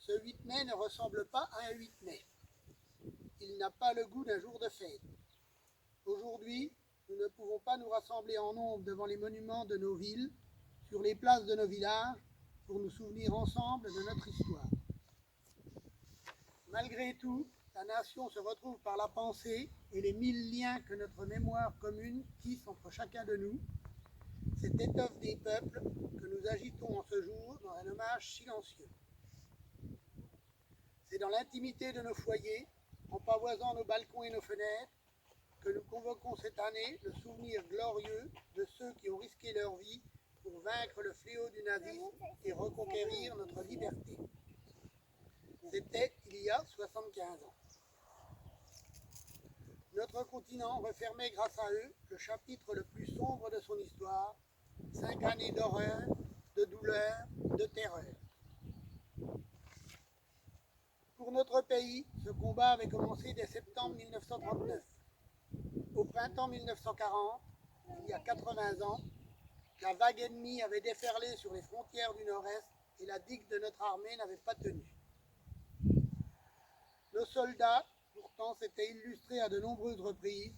Ce 8 mai ne ressemble pas à un 8 mai. Il n'a pas le goût d'un jour de fête. Aujourd'hui, nous ne pouvons pas nous rassembler en nombre devant les monuments de nos villes, sur les places de nos villages, pour nous souvenir ensemble de notre histoire. Malgré tout, la nation se retrouve par la pensée et les 1000 liens que notre mémoire commune tisse entre chacun de nous, cette étoffe des peuples que nous agitons en ce jour dans un hommage silencieux. C'est dans l'intimité de nos foyers, en pavoisant nos balcons et nos fenêtres, que nous convoquons cette année le souvenir glorieux de ceux qui ont risqué leur vie pour vaincre le fléau du nazisme et reconquérir notre liberté. C'était il y a 75 ans. Notre continent refermait grâce à eux le chapitre le plus sombre de son histoire, 5 années d'horreur, de douleur, de terreur. Pour notre pays, ce combat avait commencé dès septembre 1939. Au printemps 1940, il y a 80 ans, la vague ennemie avait déferlé sur les frontières du Nord-Est et la digue de notre armée n'avait pas tenu. Nos soldats, pourtant, s'étaient illustrés à de nombreuses reprises,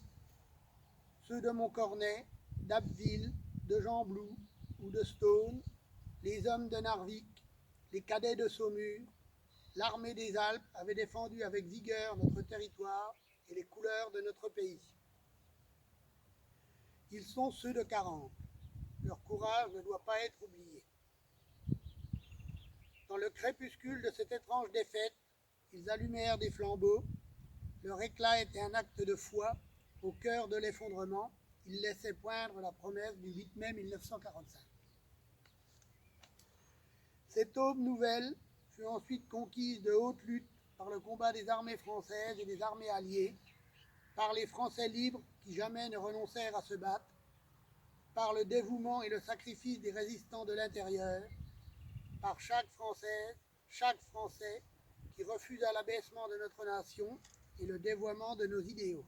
ceux de Montcornet, d'Abbeville, de Gembloux ou de Stone, les hommes de Narvik, les cadets de Saumur, l'armée des Alpes avait défendu avec vigueur notre territoire et les couleurs de notre pays. Ils sont ceux de 40. Leur courage ne doit pas être oublié. Dans le crépuscule de cette étrange défaite, ils allumèrent des flambeaux. Leur éclat était un acte de foi. Au cœur de l'effondrement, ils laissaient poindre la promesse du 8 mai 1945. Cette aube nouvelle fut ensuite conquise de haute lutte par le combat des armées françaises et des armées alliées, par les Français libres qui jamais ne renoncèrent à se battre, par le dévouement et le sacrifice des résistants de l'intérieur, par chaque Française, chaque Français qui refusa l'abaissement de notre nation et le dévoiement de nos idéaux.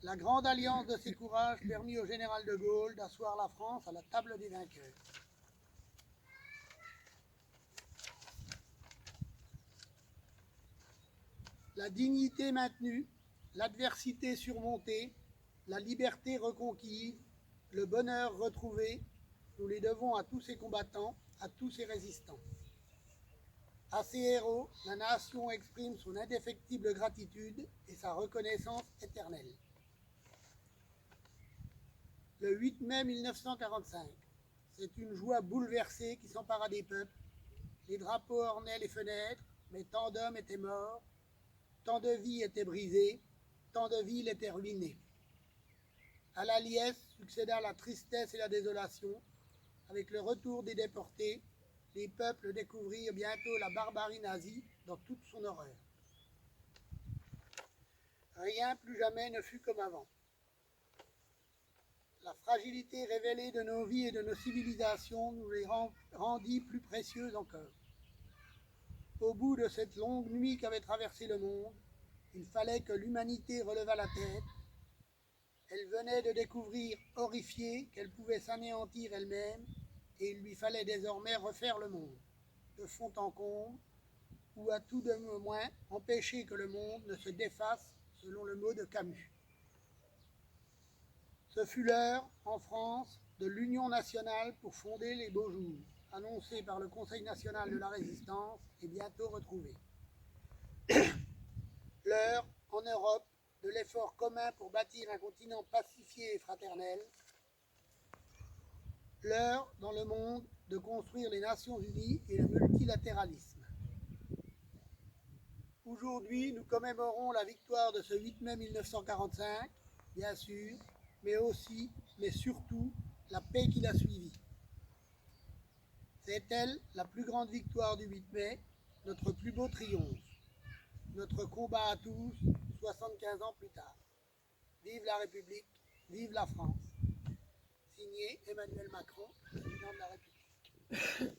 La grande alliance de ces courages permit au général de Gaulle d'asseoir la France à la table des vainqueurs. La dignité maintenue, l'adversité surmontée, la liberté reconquise, le bonheur retrouvé, nous les devons à tous ces combattants, à tous ces résistants. À ces héros, la nation exprime son indéfectible gratitude et sa reconnaissance éternelle. Le 8 mai 1945, c'est une joie bouleversée qui s'empara des peuples. Les drapeaux ornaient les fenêtres, mais tant d'hommes étaient morts, tant de vies étaient brisées, tant de villes étaient ruinées. À la liesse succéda la tristesse et la désolation. Avec le retour des déportés, les peuples découvrirent bientôt la barbarie nazie dans toute son horreur. Rien plus jamais ne fut comme avant. La fragilité révélée de nos vies et de nos civilisations nous les rendit plus précieuses encore. Au bout de cette longue nuit qu'avait traversé le monde, il fallait que l'humanité relevât la tête. Elle venait de découvrir, horrifiée, qu'elle pouvait s'anéantir elle-même, et il lui fallait désormais refaire le monde, de fond en comble, ou à tout de moins empêcher que le monde ne se défasse, selon le mot de Camus. Ce fut l'heure, en France, de l'union nationale pour fonder les beaux jours, annoncée par le Conseil national de la résistance et bientôt retrouvée. L'heure, en Europe, de l'effort commun pour bâtir un continent pacifié et fraternel. L'heure, dans le monde, de construire les Nations Unies et le multilatéralisme. Aujourd'hui, nous commémorons la victoire de ce 8 mai 1945, bien sûr, mais aussi, mais surtout, la paix qui l'a suivie. C'est elle, la plus grande victoire du 8 mai, notre plus beau triomphe, notre combat à tous, 75 ans plus tard. Vive la République, vive la France. Signé Emmanuel Macron, président de la République.